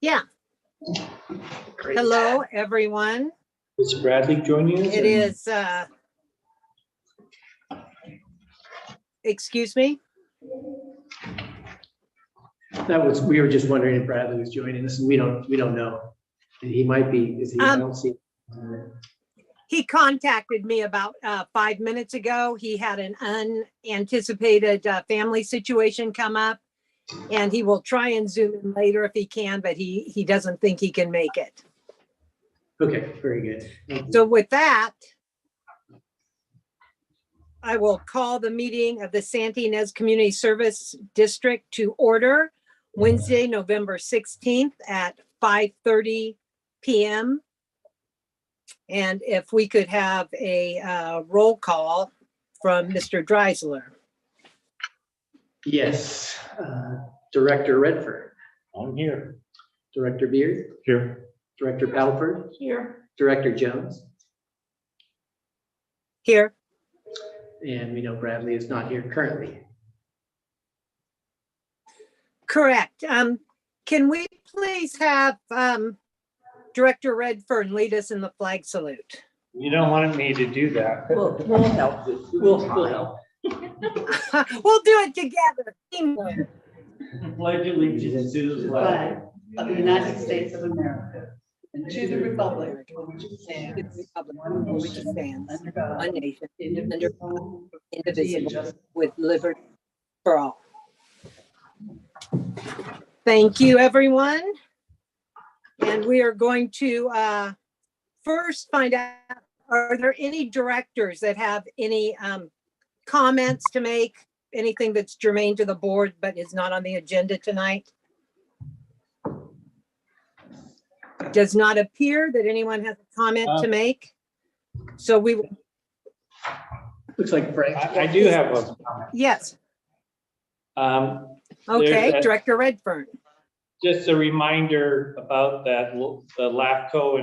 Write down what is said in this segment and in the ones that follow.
Yeah. Great. Hello, everyone. Is Bradley joining us? It is, excuse me? We were just wondering if Bradley was joining us, and we don't know. He might be, is he? I don't see. He contacted me about 5 minutes ago. He had an unanticipated family situation come up, and he will try and Zoom in later if he can, but he doesn't think he can make it. Okay, very good. Thank you. So with that, I will call the meeting of the Santa Ynez Community Service District to order Wednesday, November 16th at 5:30 p.m. And if we could have a roll call from Mr. Dreisler. Yes, Director Redford. I'm here. Director Beard. Here. Director Palford. Here. Director Jones. Here. And we know Bradley is not here currently. Correct. Can we please have Director Redfern lead us in the flag salute? You don't want me to do that. We'll help. We'll help. We'll do it together. Teamwork. Pledge allegiance to the flag Of the United States of America and to the republic which stands Under God, one nation, indivisible, indivisible, with liberty for all. Thank you, everyone. And we are going to first find out, are there any directors that have any comments to make? Anything that's germane to the board but is not on the agenda tonight? Does not appear that anyone has a comment to make. So we will. Looks like Frank. I do have a comment. Yes. There's Okay, Director Redfern. just a reminder about that, the LAFCO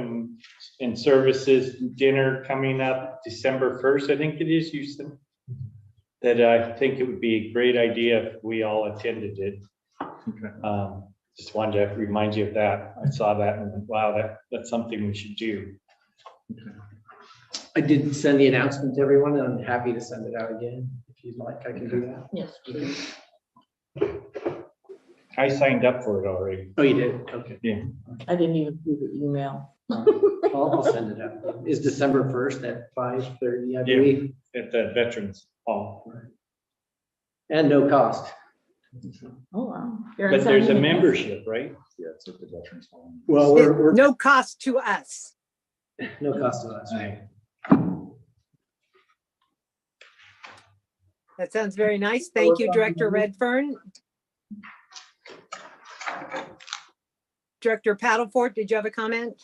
and services dinner coming up December 1st, I think it is, Houston. That I think it would be a great idea if we all attended it. Okay. Just wanted to remind you of that. I saw that and went, wow, that's something we should do. Okay. I did send the announcement to everyone, and I'm happy to send it out again. If you'd like, I can do that. yes. I signed up for it already. Oh, you did? Okay. Yeah. I didn't even see the email. I'll send it out. Is December 1st at 5:30, I believe? At the Veterans Hall. And no cost. Oh, wow. But there's a membership, right? Yeah, it's at the Veterans Hall. Well, we're No cost to us. no cost to us, right? That sounds very nice. Thank you, Director Redfern. Director Paddleford, did you have a comment?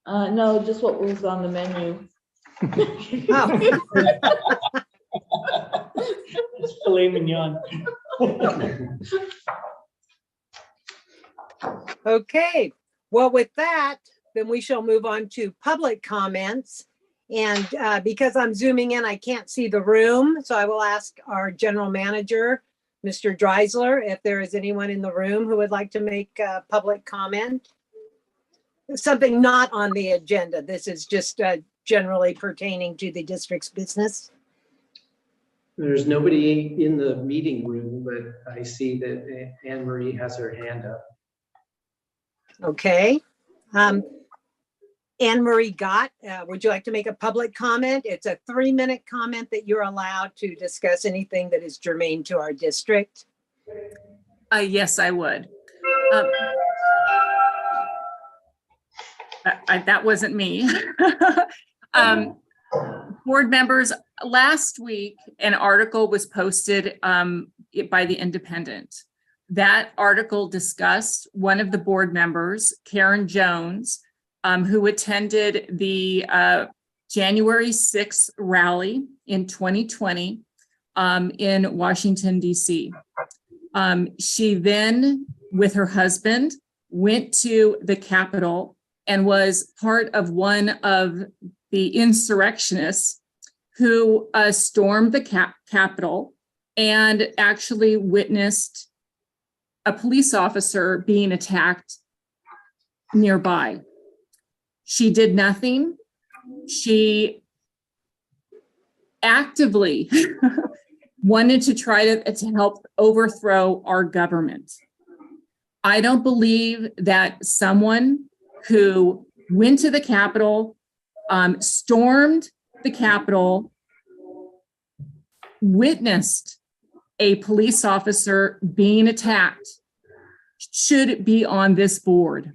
No, just what was on the menu. Oh, It's filet mignon. okay. Well, with that, then we shall move on to public comments. And because I'm zooming in, I can't see the room. So I will ask our general manager, Mr. Dreisler, if there is anyone in the room who would like to make a public comment. Something not on the agenda. This is just generally pertaining to the district's business. There's nobody in the meeting room, but I see that Anne Marie has her hand up. Okay. Anne Marie Gott, would you like to make a public comment? It's a 3-minute comment that you're allowed to discuss anything that is germane to our district. Yes, I would. That wasn't me. Board members, last week, an article was posted by the Independent. That article discussed one of the board members, Karen Jones, who attended the January 6th rally in 2020 in Washington, D.C. She then, with her husband, went to the Capitol and was part of one of the insurrectionists who stormed the Capitol and actually witnessed a police officer being attacked nearby. She did nothing. She actively wanted to try to help overthrow our government. I don't believe that someone who went to the Capitol, stormed the Capitol, witnessed a police officer being attacked should be on this board.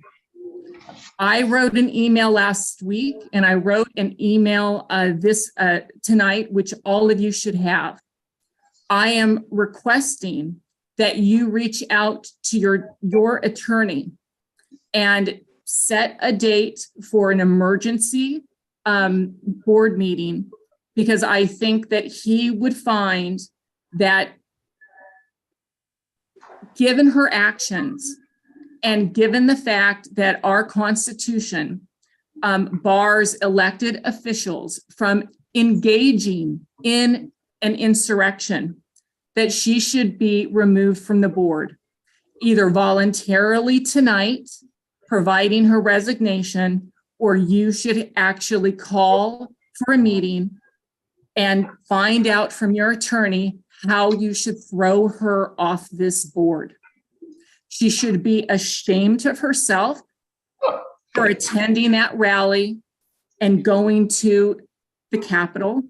I wrote an email last week and I wrote an email tonight, which all of you should have. I am requesting that you reach out to your attorney and set a date for an emergency board meeting, because I think that he would find that given her actions and given the fact that our Constitution bars elected officials from engaging in an insurrection, that she should be removed from the board, either voluntarily tonight, providing her resignation, or you should actually call for a meeting and find out from your attorney how you should throw her off this board. She should be ashamed of herself for attending that rally and going to the Capitol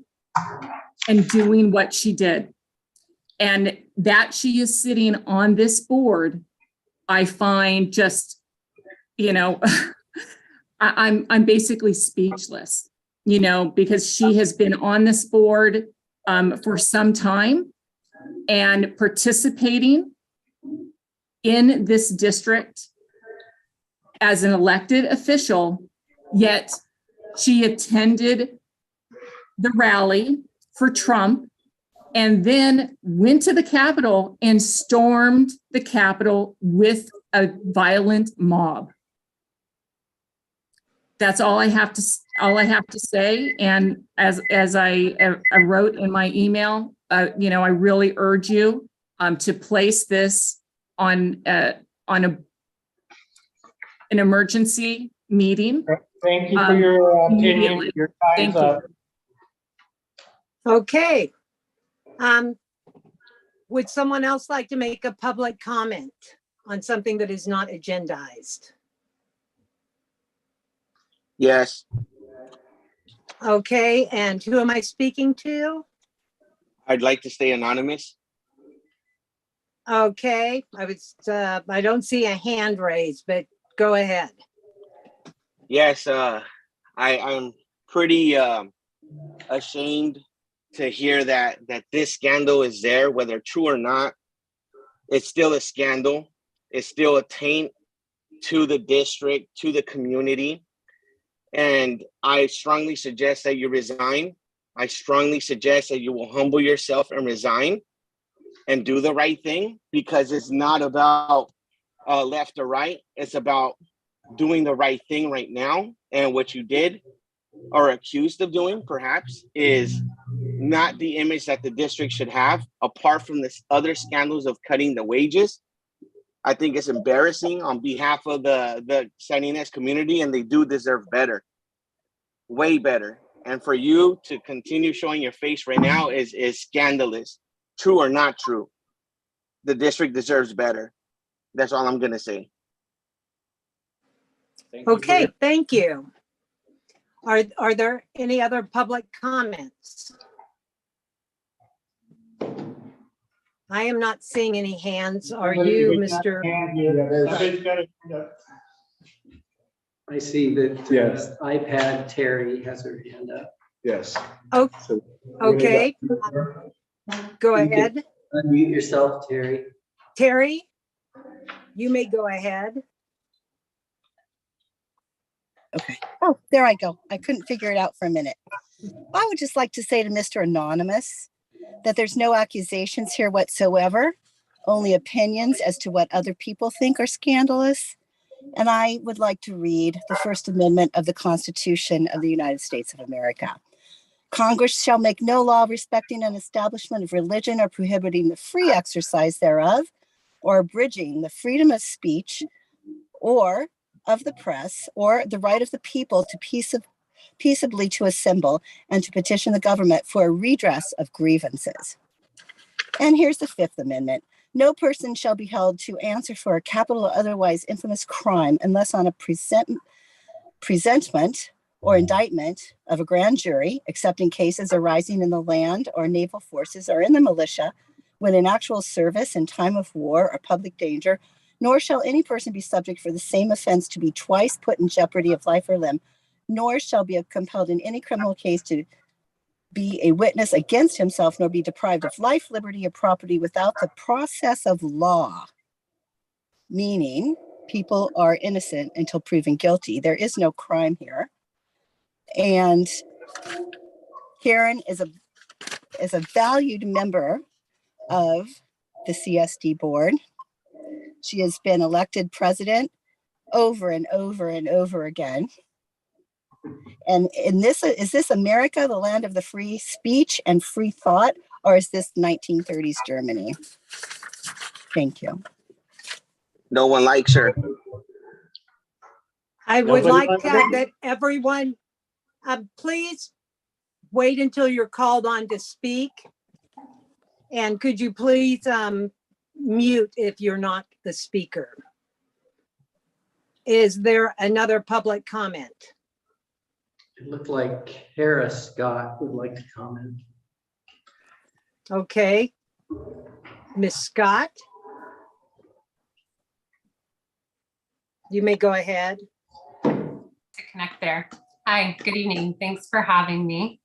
and doing what she did. And that she is sitting on this board, I find just, I'm basically speechless, because she has been on this board for some time and participating in this district as an elected official, yet she attended the rally for Trump and then went to the Capitol and stormed the Capitol with a violent mob. That's all I have to say. And as I wrote in my email, I really urge you to place this on an emergency meeting. Thank you for your opinion. Immediately. Your Thank time's up. Okay. Would someone else like to make a public comment on something that is not agendized? Yes, Okay, and who am I speaking to? I'd like to stay anonymous. Okay, I don't see a hand raised, but go ahead. Yes, I'm pretty ashamed to hear that this scandal is there, whether true or not. It's still a scandal. It's still a taint to the district, to the community. And I strongly suggest that you resign. I strongly suggest that you will humble yourself and resign and do the right thing, because it's not about left or right. It's about doing the right thing right now. And what you did or accused of doing, perhaps, is not the image that the district should have, apart from this other scandals of cutting the wages. I think it's embarrassing on behalf of the San Ynez community, and they do deserve better, way better. And for you to continue showing your face right now is scandalous, true or not true. The district deserves better. That's all I'm gonna say. Okay, thank you. Are there any other public comments? I am not seeing any hands. Are you, Mr.? Somebody's got a hand up. I see that Yes. iPad Terry has her hand up. Yes. Oh, okay, go You can- ahead. Unmute yourself, Terry. Terry, you may go ahead. Okay. Oh, there I go. I couldn't figure it out for a minute. I would just like to say to Mr. Anonymous that there's no accusations here whatsoever, only opinions as to what other people think are scandalous. And I would like to read the First Amendment of the Constitution of the United States of America. Congress shall make no law respecting an establishment of religion or prohibiting the free exercise thereof, or abridging the freedom of speech, or of the press or the right of the people to peaceably to assemble and to petition the government for a redress of grievances. And here's the Fifth Amendment. No person shall be held to answer for a capital or otherwise infamous crime unless on a presentment or indictment of a grand jury, except in cases arising in the land or naval forces or in the militia, when in actual service in time of war or public danger, nor shall any person be subject for the same offense to be twice put in jeopardy of life or limb, nor shall be compelled in any criminal case to be a witness against himself, nor be deprived of life, liberty, or property without the process of law. Meaning, people are innocent until proven guilty. There is no crime here. And Karen is a valued member of the CSD board. She has been elected president over and over and over again. And is this America, the land of the free speech and free thought, or is this 1930s Germany? Thank you. No one likes her. I would Nobody like wants to- that everyone, please wait until you're called on to speak. And could you please mute if you're not the speaker? Is there another public comment? It looked like Kara Scott would like to comment. Okay. Ms. Scott? You may go ahead. To connect there. Hi, good evening. Thanks for having me.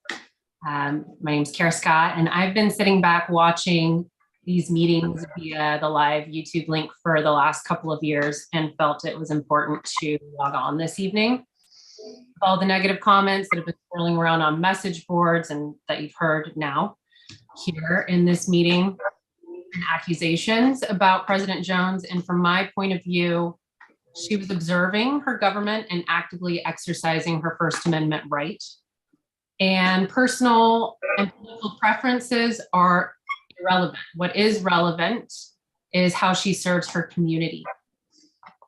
My name's Kara Scott, and I've been sitting back watching these meetings via the live YouTube link for the last couple of years and felt it was important to log on this evening. All the negative comments that have been swirling around on message boards and that you've heard now here in this meeting, and accusations about President Jones. And from my point of view, she was observing her government and actively exercising her First Amendment right. And personal and political preferences are irrelevant. What is relevant is how she serves her community.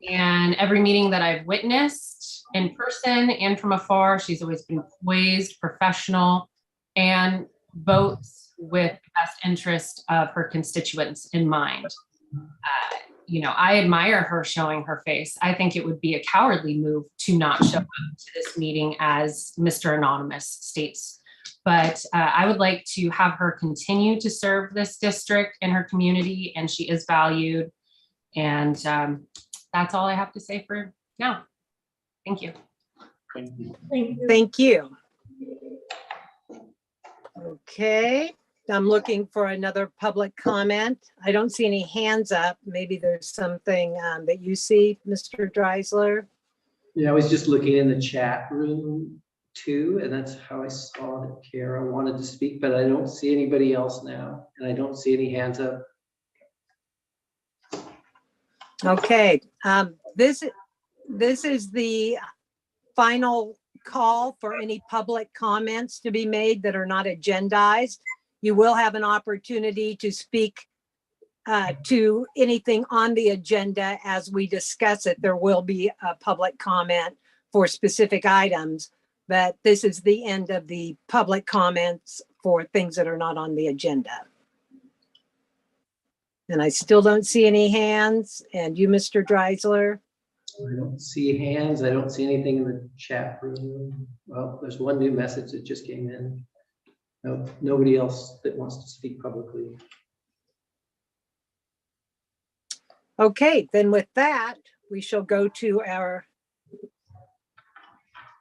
And every meeting that I've witnessed in person and from afar, she's always been poised, professional, and votes with the best interest of her constituents in mind. I admire her showing her face. I think it would be a cowardly move to not show up to this meeting, as Mr. Anonymous states. But I would like to have her continue to serve this district and her community, and she is valued. And that's all I have to say for now. Thank you. Thank you. Okay, I'm looking for another public comment. I don't see any hands up. Maybe there's something that you see, Mr. Dreisler. Yeah, I was just looking in the chat room too, and that's how I saw that Kara wanted to speak, but I don't see anybody else now, and I don't see any hands up. Okay, this is the final call for any public comments to be made that are not agendized. You will have an opportunity to speak to anything on the agenda as we discuss it. There will be a public comment for specific items, but this is the end of the public comments for things that are not on the agenda. And I still don't see any hands. And you, Mr. Dreisler? I don't see hands. I don't see anything in the chat room. Well, there's one new message that just came in. No, nobody else that wants to speak publicly. Okay, then with that, we shall go to our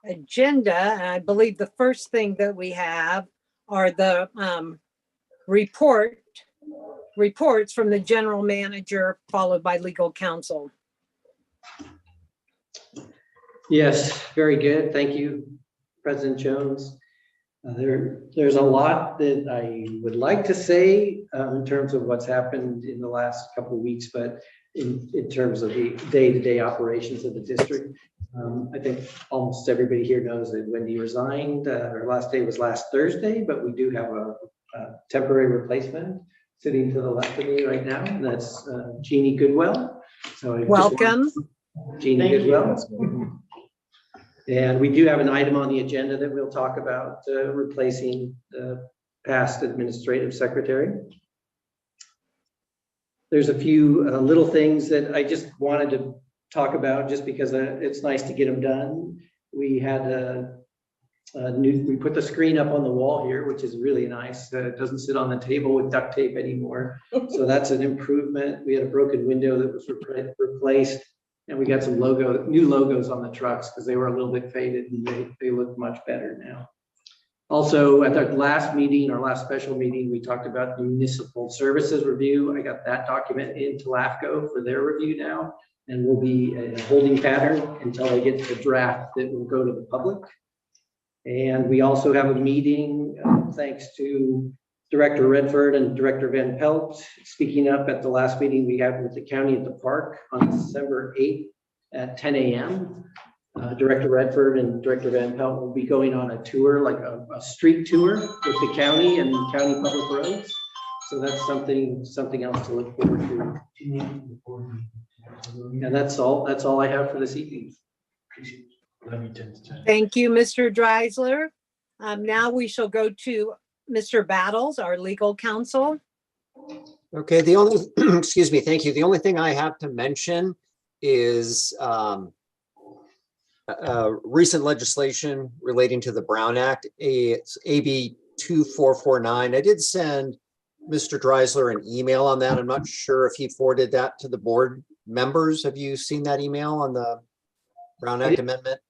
agenda. And I believe the first thing that we have are the reports from the general manager, followed by legal counsel. Yes, very good. Thank you, President Jones. There's a lot that I would like to say in terms of what's happened in the last couple of weeks, but in terms of the day-to-day operations of the district, I think almost everybody here knows that Wendy resigned. Her last day was last Thursday, but we do have a temporary replacement sitting to the left of me right now, and that's Jeannie Goodwell. So Welcome. Jeannie as well. And we do have an item on the agenda that we'll talk about, replacing the past administrative secretary. There's a few little things that I just wanted to talk about just because it's nice to get them done. We had we put the screen up on the wall here, which is really nice. It doesn't sit on the table with duct tape anymore. So that's an improvement. We had a broken window that was replaced, and we got some new logos on the trucks because they were a little bit faded, and they look much better now. Also, at our last meeting, our last special meeting, we talked about the municipal services review. I got that document into LAFCO for their review now, and will be a holding pattern until I get the draft that will go to the public. And we also have a meeting, thanks to Director Redford and Director Van Pelt speaking up at the last meeting we had with the county at the park on December 8th at 10 a.m. Director Redford and Director Van Pelt will be going on a tour, like a street tour with the county and county public roads. So that's something else to look forward to. And that's all I have for this evening. Thank you, Mr. Dreisler. Now we shall go to Mr. Battles, our legal counsel. Okay, the only, excuse me, thank you. The only thing I have to mention is recent legislation relating to the Brown Act. It's AB 2449. I did send Mr. Dreisler an email on that. I'm not sure if he forwarded that to the board members. Have you seen that email on the Brown Act amendment?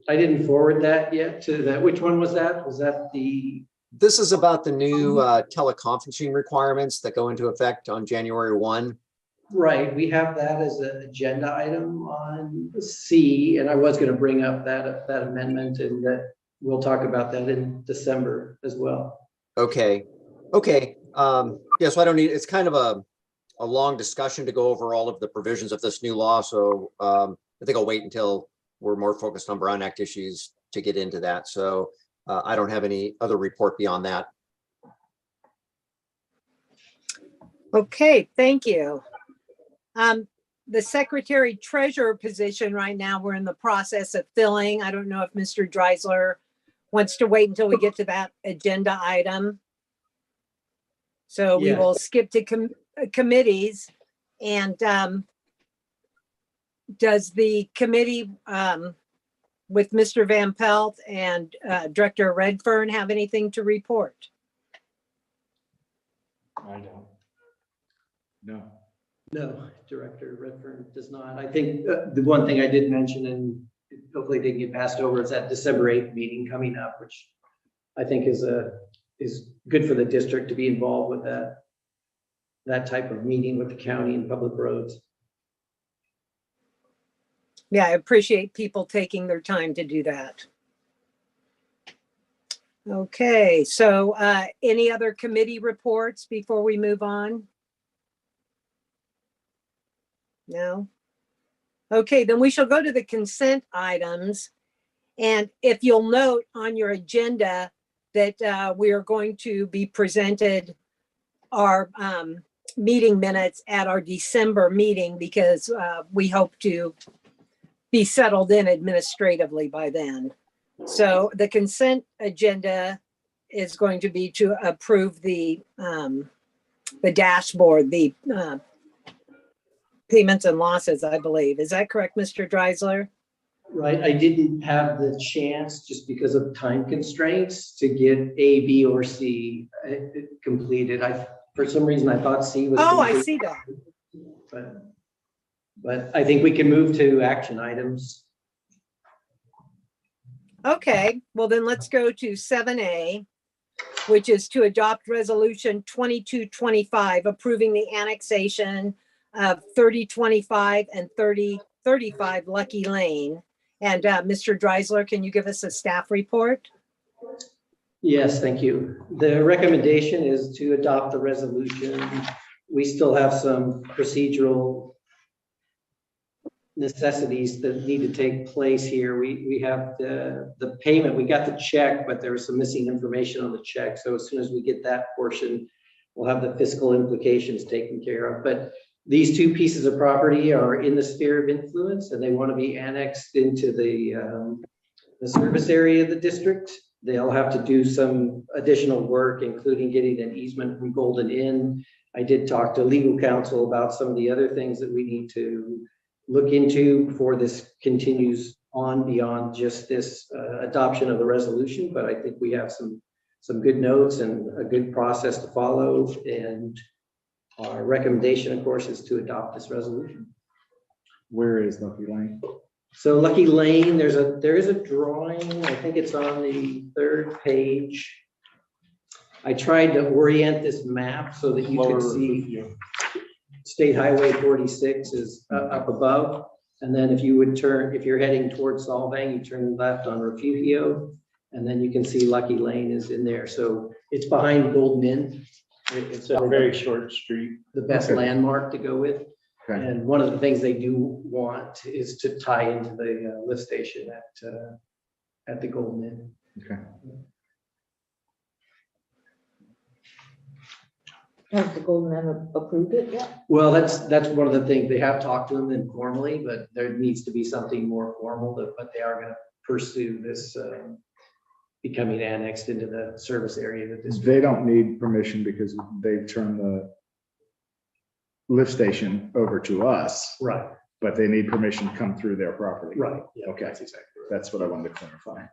I didn't forward that yet to that. Which one was that? Was that the? This is about the new teleconferencing requirements that go into effect on January 1. Right, we have that as an agenda item on C, and I was going to bring up that amendment, and that we'll talk about that in December as well. Okay. Yeah, so I don't need, it's kind of a long discussion to go over all of the provisions of this new law. So I think I'll wait until we're more focused on Brown Act issues to get into that. So I don't have any other report beyond that. Okay, thank you. The secretary treasurer position right now, we're in the process of filling. I don't know if Mr. Dreisler wants to wait until we get to that agenda item. So we Yes. will skip to committees. And does the committee with Mr. Van Pelt and Director Redfern have anything to report? I don't. No. No, Director Redfern does not. I think the one thing I did mention, and hopefully didn't get passed over, is that December 8th meeting coming up, which I think is good for the district to be involved with that type of meeting with the county and public roads. Yeah, I appreciate people taking their time to do that. Okay, so any other committee reports before we move on? No? Okay, then we shall go to the consent items. And if you'll note on your agenda that we are going to be presented our meeting minutes at our December meeting, because we hope to be settled in administratively by then. So the consent agenda is going to be to approve the dashboard, the payments and losses, I believe. Is that correct, Mr. Dreisler? Right, I didn't have the chance, just because of time constraints, to get A, B, or C completed. For some reason, I thought C was. Oh, complete, I see that. But I think we can move to action items. Okay, well then let's go to 7A, which is to adopt resolution 2225, approving the annexation of 3025 and 3035 Lucky Lane. And Mr. Dreisler, can you give us a staff report? Yes, thank you. The recommendation is to adopt the resolution. We still have some procedural necessities that need to take place here. We have the payment, we got the check, but there was some missing information on the check. So as soon as we get that portion, we'll have the fiscal implications taken care of. But These two pieces of property are in the sphere of influence and they want to be annexed into the service area of the district. They'll have to do some additional work, including getting an easement from Golden Inn. I did talk to legal counsel about some of the other things that we need to look into before this continues on beyond just this adoption of the resolution. But I think we have some good notes and a good process to follow. And our recommendation, of course, is to adopt this resolution. Where is Lucky Lane? So Lucky Lane, there is a drawing, I think it's on the 3rd page. I tried to orient this map so that you could see State Highway 46 is up above. And then if you would turn, if you're heading towards Solvang, you turn left on Refugio, and then you can see Lucky Lane is in there. So it's behind Golden Inn. It's a very short street. The best landmark to go with. Okay. And one of the things they do want is to tie into the lift station at the Golden Inn. Okay. Has the Golden Inn approved it yet? Well, that's one of the things. They have talked to them informally, but there needs to be something more formal, but they are going to pursue this becoming annexed into the service area that this. They don't need permission because they've turned the lift station over to us, Right, but they need permission to come through their property. right. Yeah, Okay. that's exactly right. That's what I wanted to clarify.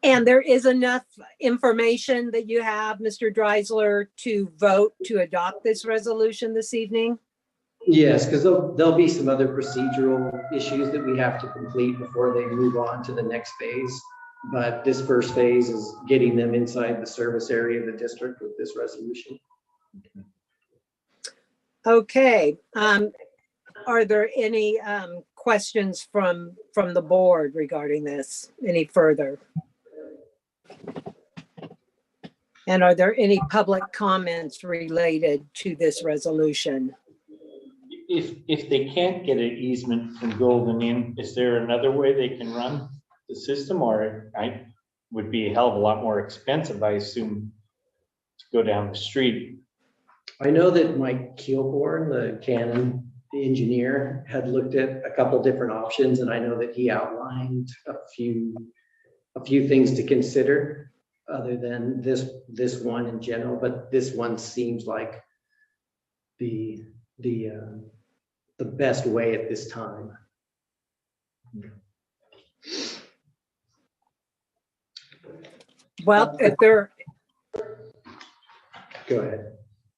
And there is enough information that you have, Mr. Dreisler, to vote to adopt this resolution this evening? Yes, because there'll be some other procedural issues that we have to complete before they move on to the next phase. But this first phase is getting them inside the service area of the district with this resolution. Okay. Are there any questions from the board regarding this any further? And are there any public comments related to this resolution? If they can't get an easement from Golden Inn, is there another way they can run the system, or I would be a hell of a lot more expensive, I assume, to go down the street? I know that Mike Keelborn, the Canon engineer, had looked at a couple different options, and I know that he outlined a few things to consider other than this one in general, but this one seems like the best way at this time. Well, Go ahead.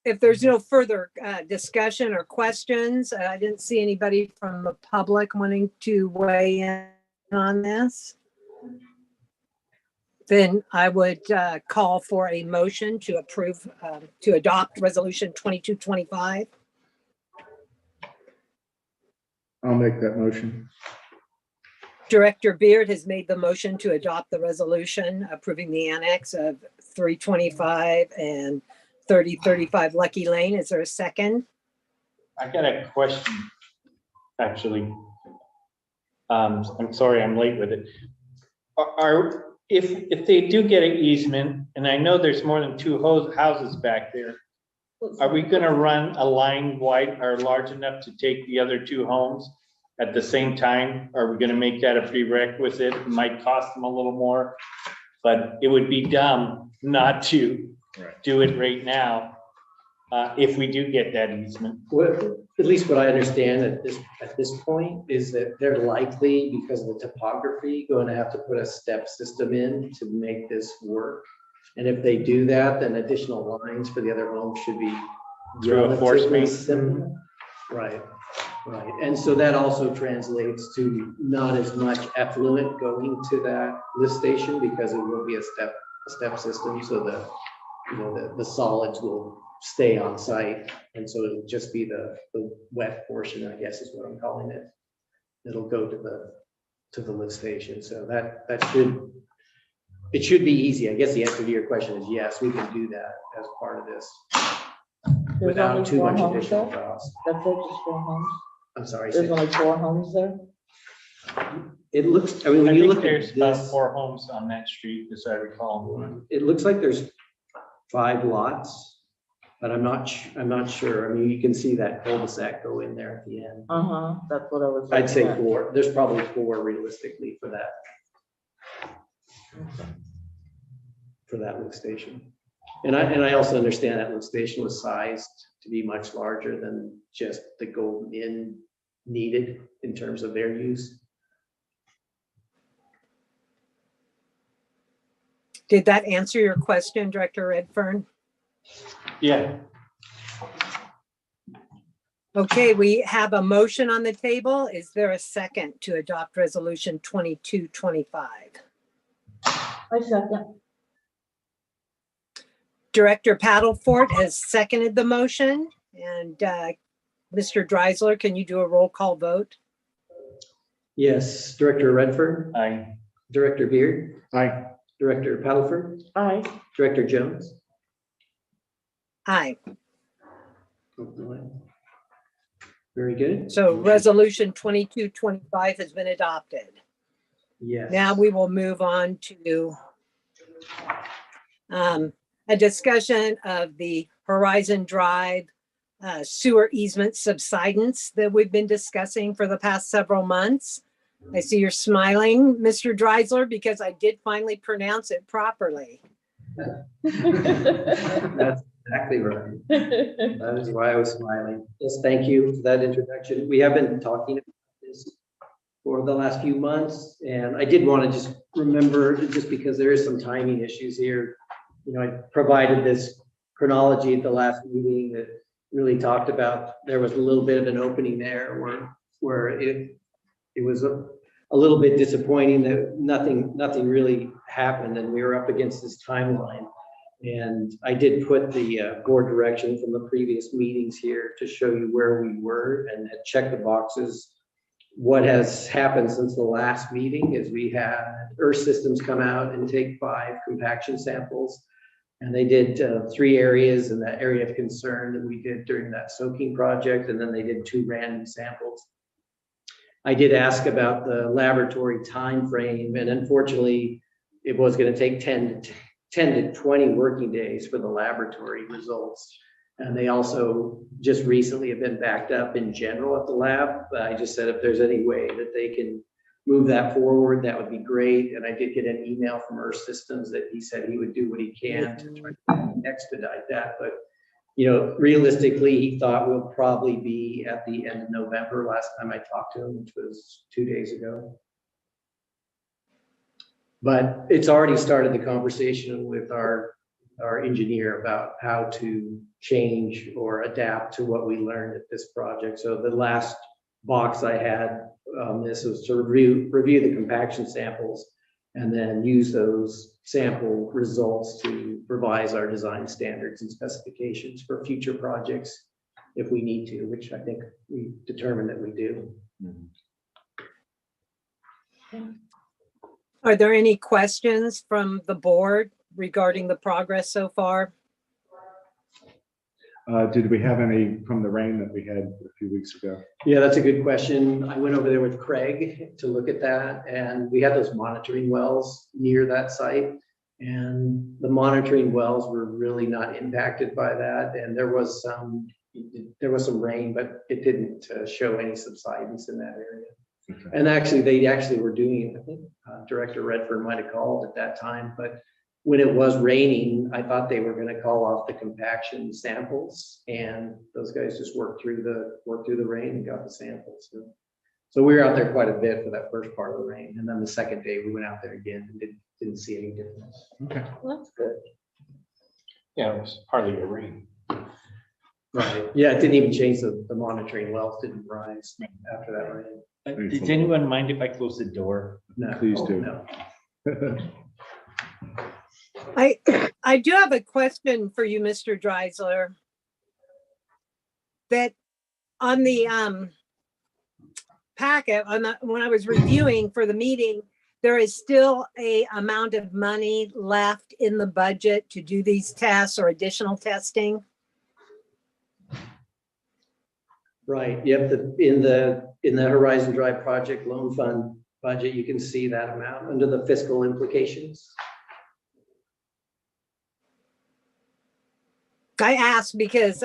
if there's no further discussion or questions, I didn't see anybody from the public wanting to weigh in on this. Then I would call for a motion to approve, to adopt resolution 2225. I'll make that motion. Director Beard has made the motion to adopt the resolution approving the annex of 325 and 3035 Lucky Lane. Is there a second? I got a question, actually. I'm sorry, I'm late with it. If they do get an easement, and I know there's more than two houses back there, are we gonna run a line wide or large enough to take the other two homes at the same time? Are we gonna make that a prerequisite? It might cost them a little more, but it would be dumb not to do it right now if we do get that easement. Well, at least what I understand at this point is that they're likely, because of the topography, going to have to put a step system in to make this work. And if they do that, then additional lines for the other homes should be Through a force relatively main. simple. Right. And so that also translates to not as much effluent going to that lift station because it will be a step system. So the solids will stay on site. And so it'll just be the wet portion, I guess is what I'm calling it. It'll go to the lift station. So it should be easy. I guess the answer to your question is yes, we can do that as part of this There's without only too 4 much homes additional there? cost. That's it, just 4 homes? I'm sorry. There's only 4 homes there? It looks, I mean, I when you think look there's at about this, 4 homes on that street, as I recall. it looks like there's 5 lots. but I'm not sure. I mean, you can see that cul-de-sac go in there at the end. Uh-huh, that's what I was. I'd say looking at. 4. There's probably 4 realistically for that lift station. And I also understand that lift station was sized to be much larger than just the Golden Inn needed in terms of their use. Did that answer your question, Director Redfern? Yeah, Okay, we have a motion on the table. Is there a second to adopt resolution 2225? I second. Director Paddlefort has seconded the motion, and Mr. Dreisler, can you do a roll call vote? Yes, Director Redfern, I, Director Beard, Aye. Director Paddleford, Aye. Director Jones. Aye. Very good. So resolution 2225 has been adopted. Yes. Now we will move on to a discussion of the Horizon Drive sewer easement subsidence that we've been discussing for the past several months. I see you're smiling, Mr. Dreisler, because I did finally pronounce it properly. That's exactly right. That is why I was smiling. Yes, thank you for that introduction. We have been talking about this for the last few months, and I did want to just remember, just because there is some timing issues here, you know, I provided this chronology at the last meeting that really talked about, there was a little bit of an opening there where it was a little bit disappointing that nothing really happened, and we were up against this timeline. And I did put the board direction from the previous meetings here to show you where we were and check the boxes. What has happened since the last meeting is we had Earth Systems come out and take 5 compaction samples. And they did 3 areas in that area of concern that we did during that soaking project. And then they did 2 random samples. I did ask about the laboratory time frame, and unfortunately, it was going to take 10 to 20 working days for the laboratory results. And they also just recently have been backed up in general at the lab. But I just said if there's any way that they can move that forward, that would be great. And I did get an email from Earth Systems that he said he would do what he can to try to expedite that. But you know, realistically, he thought we'll probably be at the end of November, last time I talked to him, which was 2 days ago. But it's already started the conversation with our engineer about how to change or adapt to what we learned at this project. So the last box I had on this was to review the compaction samples and then use those sample results to revise our design standards and specifications for future projects if we need to, which I think we determined that we do. Are there any questions from the board regarding the progress so far? Did we have any from the rain that we had a few weeks ago? Yeah, that's a good question. I went over there with Craig to look at that, and we had those monitoring wells near that site. And the monitoring wells were really not impacted by that. And there was some rain, but it didn't show any subsidence in that area. Okay. And actually, they were doing it. I think Director Redford might have called at that time, but when it was raining, I thought they were going to call off the compaction samples, and those guys just worked through the rain and got the samples. So we were out there quite a bit for that first part of the rain, and then the second day we went out there again and didn't see any difference. Okay, Well, that's good. yeah, it was hardly a rain. Right. Yeah, it didn't even change the monitoring wells didn't rise after that rain. Does anyone mind if I close the door? No, Please do. No. I do have a question for you, Mr. Dreisler. That on the packet, when I was reviewing for the meeting, there is still a amount of money left in the budget to do these tests or additional testing. Right. Yep. In the Horizon Drive project loan fund budget, you can see that amount under the fiscal implications. I ask because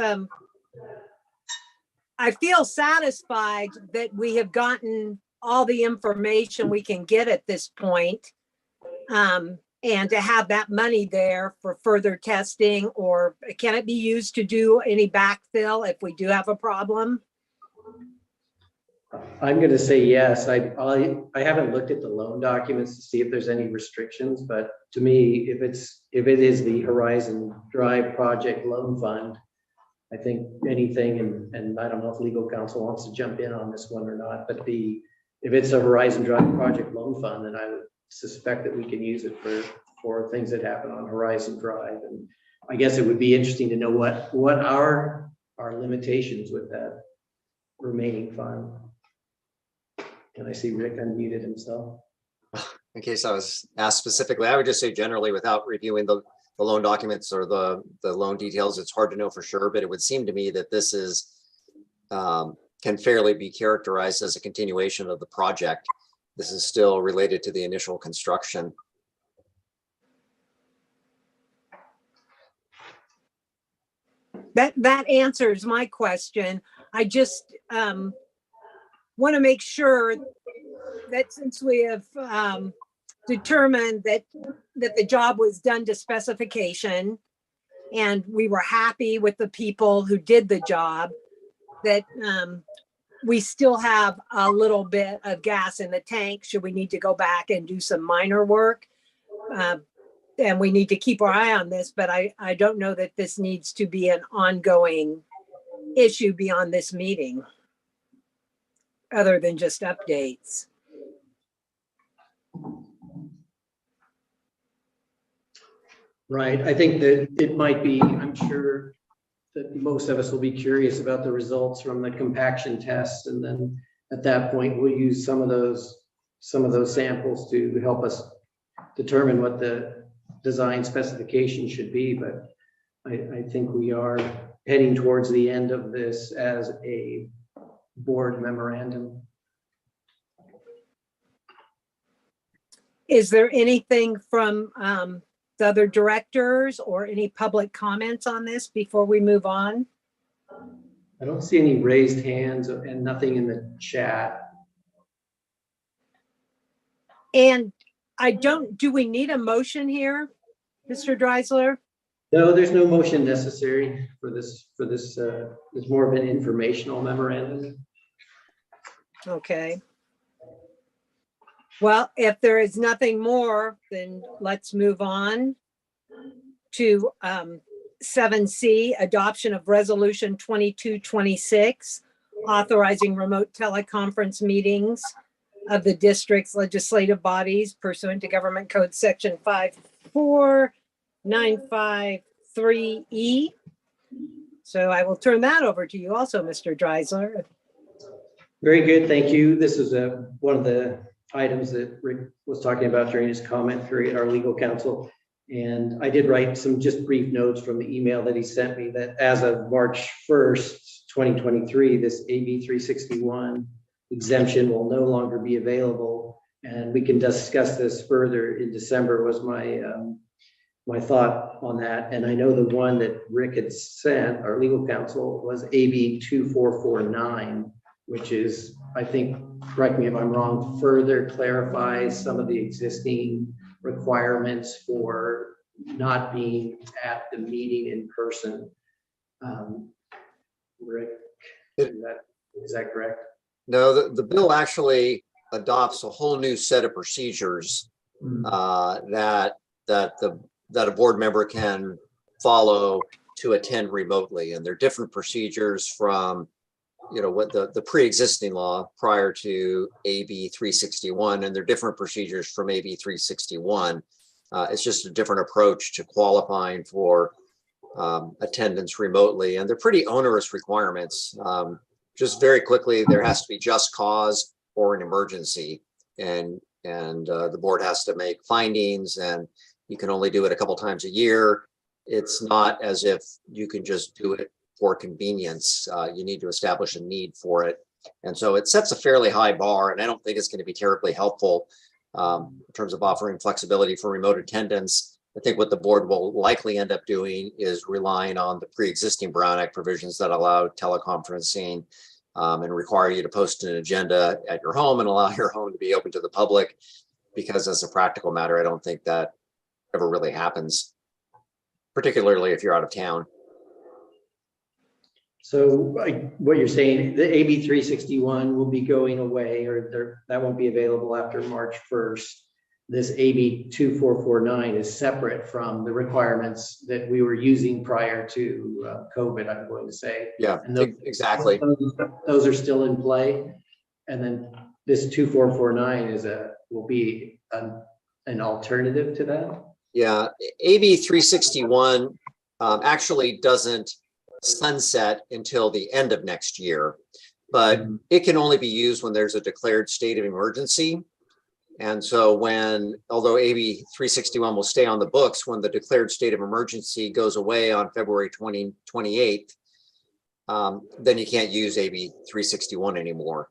I feel satisfied that we have gotten all the information we can get at this point. And to have that money there for further testing, or can it be used to do any backfill if we do have a problem? I'm going to say yes. I haven't looked at the loan documents to see if there's any restrictions, but to me, if it is the Horizon Drive Project Loan Fund, I think anything, and I don't know if legal counsel wants to jump in on this one or not, but if it's a Horizon Drive Project Loan Fund, then I would suspect that we can use it for things that happen on Horizon Drive. And I guess it would be interesting to know what are our limitations with that remaining fund. And I see Rick unmuted himself. In case I was asked specifically, I would just say generally, without reviewing the loan documents or the loan details, it's hard to know for sure, but it would seem to me that this is can fairly be characterized as a continuation of the project. This is still related to the initial construction. That answers my question. I just want to make sure that since we have determined that the job was done to specification and we were happy with the people who did the job, that we still have a little bit of gas in the tank should we need to go back and do some minor work. And we need to keep our eye on this, but I don't know that this needs to be an ongoing issue beyond this meeting, other than just updates. Right. I think that it might be, I'm sure that most of us will be curious about the results from the compaction test. And then at that point, we'll use some of those samples to help us determine what the design specification should be. But I think we are heading towards the end of this as a board memorandum. Is there anything from the other directors or any public comments on this before we move on? I don't see any raised hands and nothing in the chat. And do we need a motion here, Mr. Dreisler? No, there's no motion necessary for this. It's more of an informational memorandum. Okay. Well, if there is nothing more, then let's move on to 7C, adoption of resolution 2226, authorizing remote teleconference meetings of the district's legislative bodies pursuant to Government Code Section 54953E. So I will turn that over to you also, Mr. Dreisler. Very good, thank you. This is one of the items that Rick was talking about during his comment period, our legal counsel. And I did write some just brief notes from the email that he sent me that as of March 1st, 2023, this AB 361 exemption will no longer be available. And we can discuss this further in December was my thought on that. And I know the one that Rick had sent, our legal counsel, was AB 2449, which is, I think, correct me if I'm wrong, further clarifies some of the existing requirements for not being at the meeting in person. Rick, is that correct? No, the bill actually adopts a whole new set of procedures that a board member can follow to attend remotely. And they're different procedures from what the pre-existing law prior to AB 361, and they're different procedures from AB 361. It's just a different approach to qualifying for attendance remotely, and they're pretty onerous requirements. Just very quickly, there has to be just cause or an emergency, and the board has to make findings, and you can only do it a couple times a year. It's not as if you can just do it for convenience. You need to establish a need for it. And so it sets a fairly high bar, and I don't think it's going to be terribly helpful in terms of offering flexibility for remote attendance, I think what the board will likely end up doing is relying on the pre-existing Brown Act provisions that allow teleconferencing and require you to post an agenda at your home and allow your home to be open to the public. Because as a practical matter, I don't think that ever really happens, particularly if you're out of town. So what you're saying, the AB 361 will be going away, or that won't be available after March 1st. This AB 2449 is separate from the requirements that we were using prior to COVID, I'm going to say. Yeah, And those, exactly. those are still in play. And then this 2449 will be an alternative to that. Yeah, AB 361 actually doesn't sunset until the end of next year, but it can only be used when there's a declared state of emergency. And so although AB 361 will stay on the books, when the declared state of emergency goes away on February 28th, then you can't use AB 361 anymore.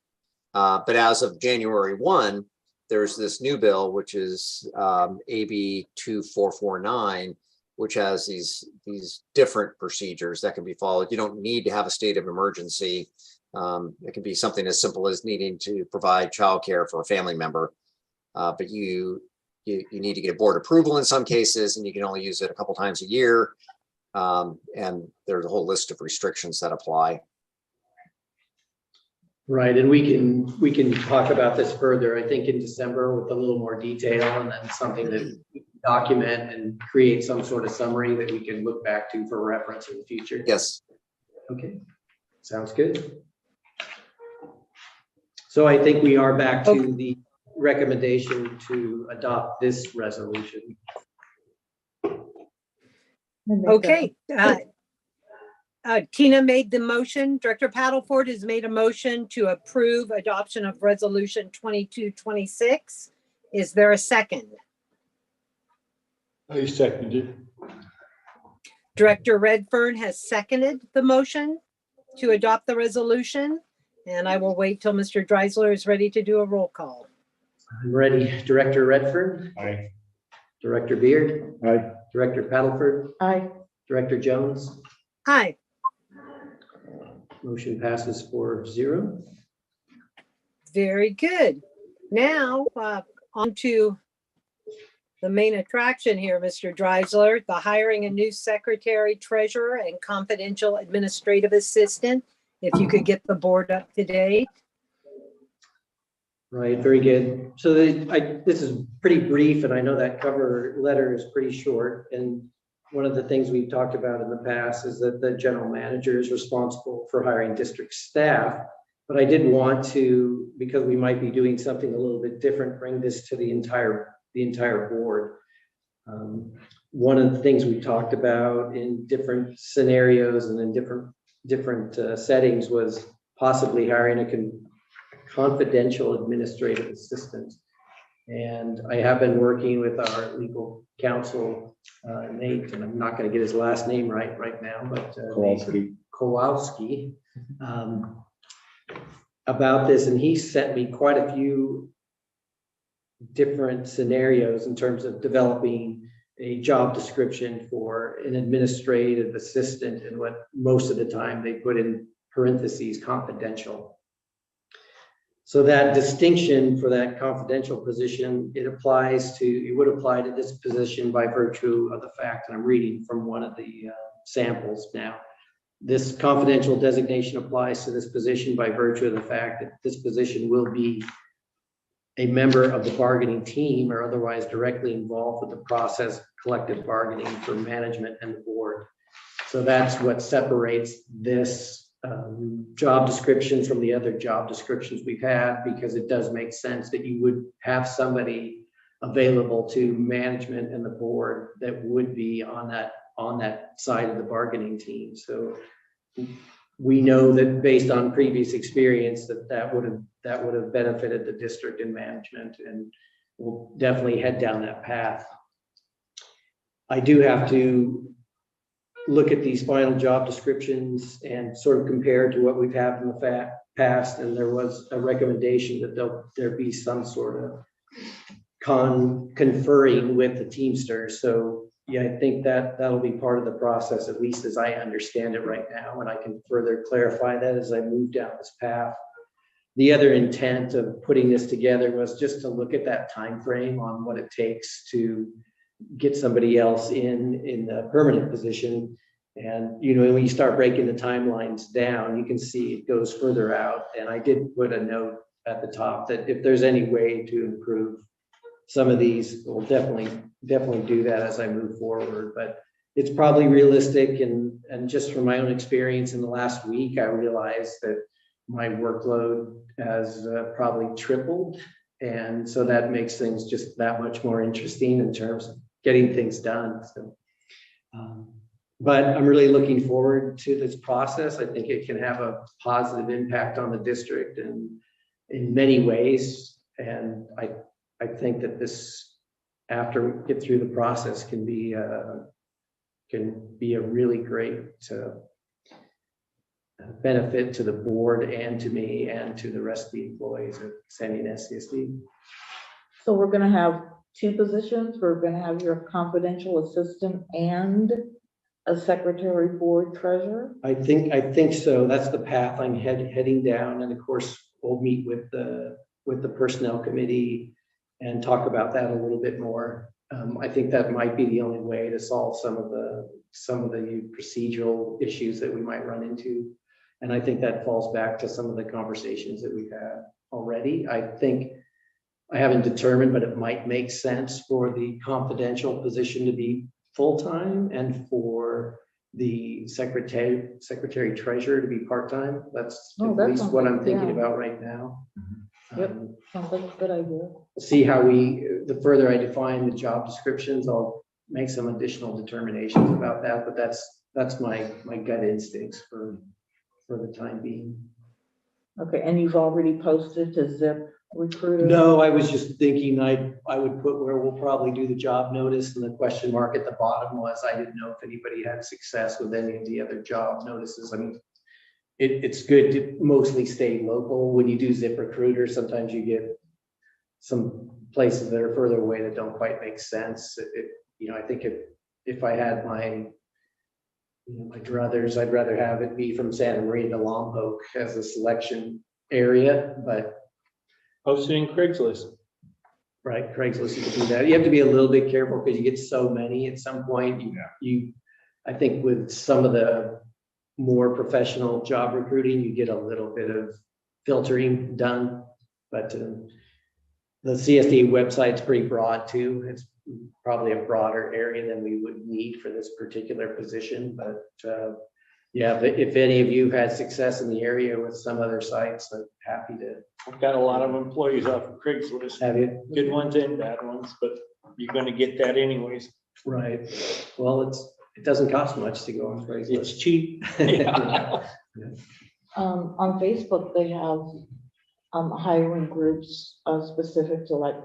But as of January 1, there's this new bill, which is AB 2449, which has these different procedures that can be followed. You don't need to have a state of emergency. It can be something as simple as needing to provide childcare for a family member. But you need to get board approval in some cases, and you can only use it a couple times a year. And there's a whole list of restrictions that apply. Right, and we can talk about this further, I think in December with a little more detail, and then something that we can document and create some sort of summary that we can look back to for reference in the future. Yes. Okay, sounds good. So I think we are back to the recommendation to adopt this resolution. Okay. Tina made the motion. Director Paddleford has made a motion to approve adoption of resolution 2226. Is there a second? I seconded. Director Redfern has seconded the motion to adopt the resolution. And I will wait till Mr. Dreisler is ready to do a roll call. I'm ready. Director Redfern. Aye. Director Beard. Aye. Director Paddleford. Aye. Director Jones. Hi. Motion passes 4-0. Very good. Now, on to the main attraction here, Mr. Dreisler, the hiring a new secretary, treasurer, and confidential administrative assistant. If you could get the board up to date. Right, very good. So this is pretty brief, and I know that cover letter is pretty short. And one of the things we've talked about in the past is that the general manager is responsible for hiring district staff. But I did want to, because we might be doing something a little bit different, bring this to the entire board. One of the things we talked about in different scenarios and in different settings was possibly hiring a confidential administrative assistant. And I have been working with our legal counsel, Nate, and I'm not going to get his last name right now, but Kowalski, about this. And he sent me quite a few different scenarios in terms of developing a job description for an administrative assistant, and what most of the time they put in parentheses confidential. So that distinction for that confidential position, it would apply to this position by virtue of the fact, and I'm reading from one of the samples now. This confidential designation applies to this position by virtue of the fact that this position will be a member of the bargaining team or otherwise directly involved with the process of collective bargaining for management and the board. So that's what separates this job description from the other job descriptions we've had, because it does make sense that you would have somebody available to management and the board that would be on that side of the bargaining team. So we know that based on previous experience that would have benefited the district and management, and we'll definitely head down that path. I do have to look at these final job descriptions and sort of compare to what we've had in the past, and there was a recommendation that there be some sort of conferring with the Teamsters. So yeah, I think that that'll be part of the process, at least as I understand it right now, and I can further clarify that as I move down this path. The other intent of putting this together was just to look at that time frame on what it takes to get somebody else in a permanent position. And, you know, when you start breaking the timelines down, you can see it goes further out. And I did put a note at the top that if there's any way to improve some of these, we'll definitely do that as I move forward. But it's probably realistic, and just from my own experience in the last week, I realized that my workload has probably tripled. And so that makes things just that much more interesting in terms of getting things done. So, but I'm really looking forward to this process. I think it can have a positive impact on the district and in many ways. And I think that this, after we get through the process, can be a really great benefit to the board and to me and to the rest of the employees at Sandy and SYCSD. So we're gonna have two positions. We're gonna have your confidential assistant and a secretary board treasurer. I think so. That's the path I'm heading down. And of course, we'll meet with the personnel committee and talk about that a little bit more. I think that might be the only way to solve some of the procedural issues that we might run into. And I think that falls back to some of the conversations that we've had already. I think I haven't determined, but it might make sense for the confidential position to be full-time and for the secretary treasurer to be part-time. That's at least what I'm thinking about right now. Yep, sounds like a good idea. See how the further I define the job descriptions, I'll make some additional determinations about that, but that's my gut instincts for the time being. Okay, and you've already posted to Zip Recruiter? No, I was just thinking I would put where we'll probably do the job notice, and the question mark at the bottom was, I didn't know if anybody had success with any of the other job notices. I mean, it's good to mostly stay local. When you do Zip Recruiter, sometimes you get some places that are further away that don't quite make sense. I think if I had my druthers, I'd rather have it be from Santa Maria to Lompoc as a selection area, but Posting Craigslist. right, Craigslist, you can do that. You have to be a little bit careful because you get so many at some point. I think with some of the more professional job recruiting, you get a little bit of filtering done, but the CSD website's pretty broad too. It's probably a broader area than we would need for this particular position, but yeah, if any of you had success in the area with some other sites, I'm happy to. I've got a lot of employees off of Craigslist. Have you? Good ones and bad ones, but you're gonna get that anyways. Right. Well, it doesn't cost much to go on Craigslist. It's cheap. Yeah. On Facebook, they have hiring groups specific to, like,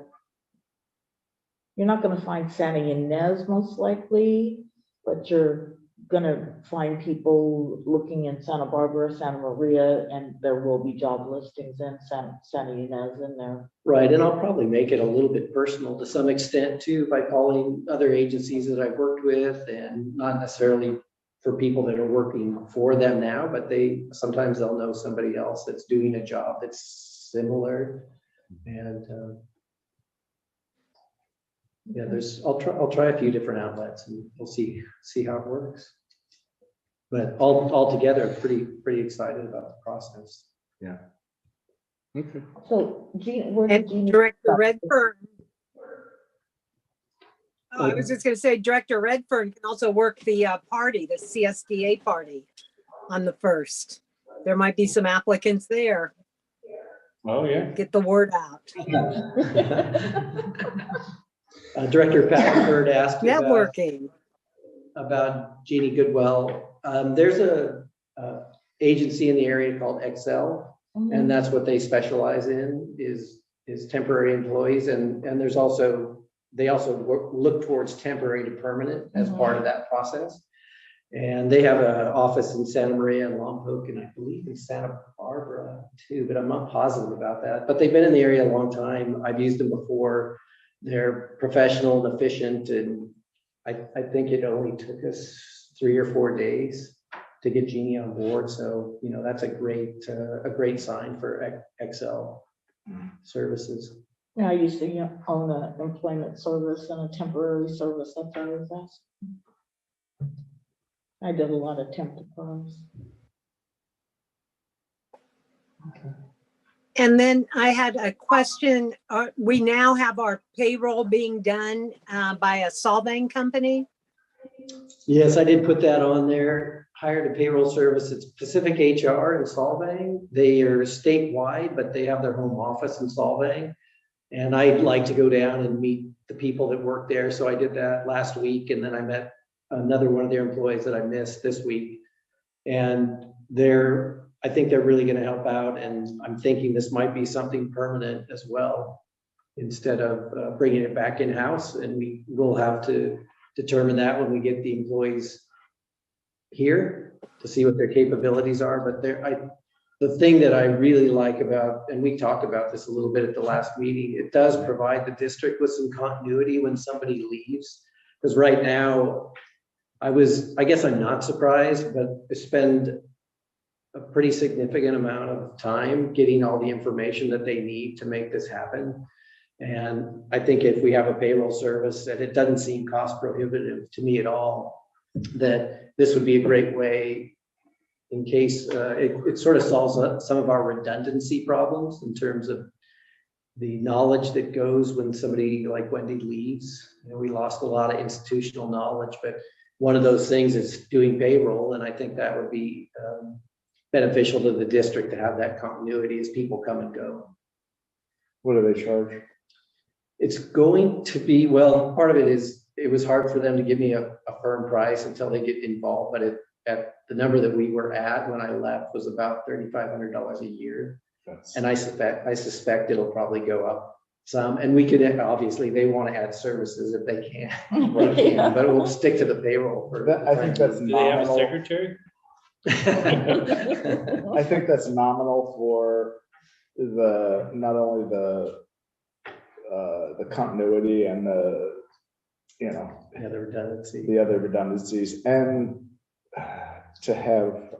you're not gonna find Santa Ynez most likely, but you're gonna find people looking in Santa Barbara, Santa Maria, and there will be job listings in Santa Ynez in there. Right, and I'll probably make it a little bit personal to some extent too, by calling other agencies that I've worked with, and not necessarily for people that are working for them now, but sometimes they'll know somebody else that's doing a job that's similar. And yeah, I'll try a few different outlets and we'll see how it works. But all together, pretty excited about the process. Yeah. Okay. So, where did And Director Redfern. Oh, I was just going to say, Director Redfern can also work the party, the CSDA party on the 1st. There might be some applicants there. Oh, yeah. Get the word out. Director Packard asked Networking. about Jeannie Goodwell. There's a agency in the area called Excel, and that's what they specialize in is temporary employees, and they also look towards temporary to permanent as part of that process. And they have an office in Santa Maria and Lompoc, and I believe in Santa Barbara too, but I'm not positive about that. But they've been in the area a long time. I've used them before. They're professional and efficient, and I think it only took us 3 or 4 days to get Jeannie on board. So, you know, that's a great sign for Excel services. Yeah, I used to own an employment service and a temporary service. That's what I was asking. I did a lot of temp to perms. And then I had a question. We now have our payroll being done by a Solvang company. Yes, I did put that on there. Hired a payroll service. It's Pacific HR in Solvang. They are statewide, but they have their home office in Solvang. And I'd like to go down and meet the people that work there. So I did that last week. And then I met another one of their employees that I missed this week. And I think they're really going to help out. And I'm thinking this might be something permanent as well, instead of bringing it back in-house. And we will have to determine that when we get the employees here to see what their capabilities are. But the thing that I really like about, and we talked about this a little bit at the last meeting, it does provide the district with some continuity when somebody leaves. Because right now, I guess I'm not surprised, but I spend a pretty significant amount of time getting all the information that they need to make this happen. And I think if we have a payroll service, that it doesn't seem cost prohibitive to me at all, that this would be a great way in case it sort of solves some of our redundancy problems in terms of the knowledge that goes when somebody like Wendy leaves. You know, we lost a lot of institutional knowledge, but one of those things is doing payroll. And I think that would be beneficial to the district to have that continuity as people come and go. What do they charge? It's going to be, well, part of it is, it was hard for them to give me a firm price until they get involved, but at the number that we were at when I left was about $3,500 a year. And I suspect it'll probably go up some. And we could, obviously, they want to add services if they can, but we'll stick to the payroll. I think that's Do they have a nominal. secretary? I think that's nominal for not only the continuity and the other redundancies, and to have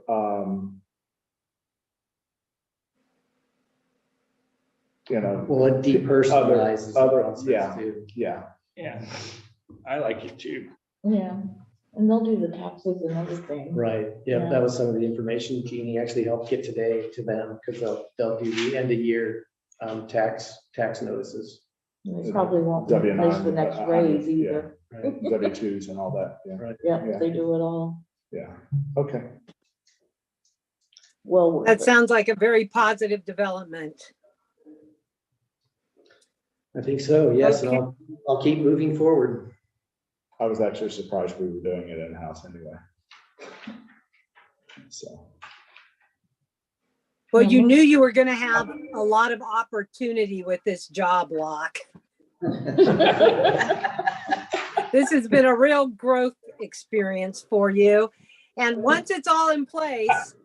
well, it depersonalizes the process yeah, too. yeah. Yeah, I like it too. Yeah, and they'll do the taxes and everything. Right. Yeah, Yeah. that was some of the information Jeannie actually helped get today to them, because they'll do the end of year tax notices. And they probably won't replace the next raise either. Right. W-2s and all that. Yeah. Right. Yeah, Yeah. they do it all. Yeah. Okay. Well, That sounds like a very positive development. I think so. Yes, Okay. and I'll keep moving forward. I was actually surprised we were doing it in-house anyway. So. Well, you knew you were going to have a lot of opportunity with this job lock. This has been a real growth experience for you. And once it's all in place,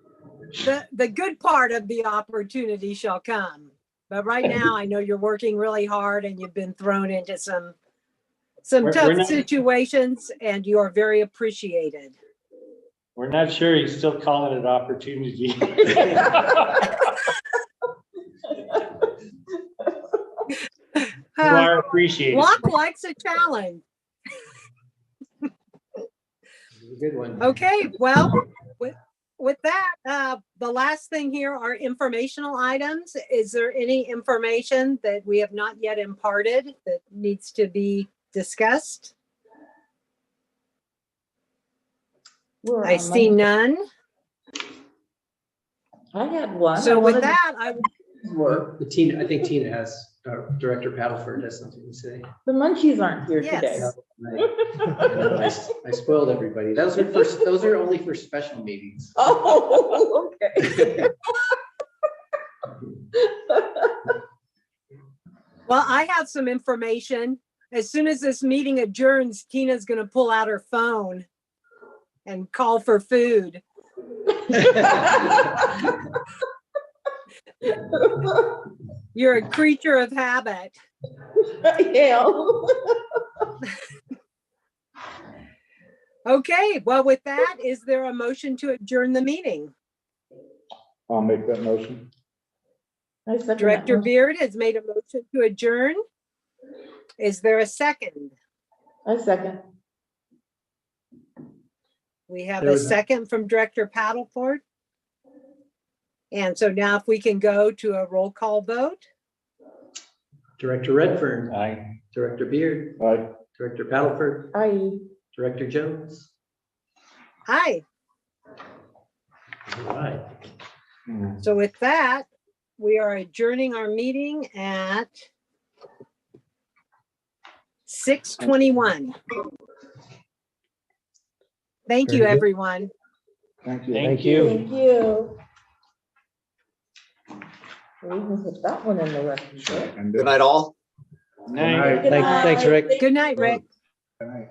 the good part of the opportunity shall come. But right now, I know you're working really hard and you've been thrown into some We're tough not- situations, and you are very appreciated. We're not sure he's still calling it opportunity. You are appreciated. Locke likes a challenge. Good one. Okay, well, with that, the last thing here are informational items. Is there any information that we have not yet imparted that needs to be discussed? we're I on see Monday. none. I had one. So I with wanted to that, I work. I think Tina has, Director Paddleford has something to say. The munchies aren't here Yes. today. I spoiled everybody. Those are only for special meetings. Oh, okay. well, I have some information. As soon as this meeting adjourns, Tina's going to pull out her phone and call for food. You're a creature of habit. Yeah. Okay, well, with that, is there a motion to adjourn the meeting? I'll make that motion. I second that Director motion. Beard has made a motion to adjourn. Is there a second? I second. We have There a was a- second from Director Paddleford. And so now if we can go to a roll call vote. Director Redfern, Aye. Director Beard, Aye. Director Paddleford, I. Director Jones. Aye. All right. So with that, we are adjourning our meeting at 6:21. Thank you, Very good. everyone. Thank you. Thank you. Thank you. We even put that one in the record. And, Good night, all. Night. Good night. Thanks, Rick. Good night, Rick. Good night.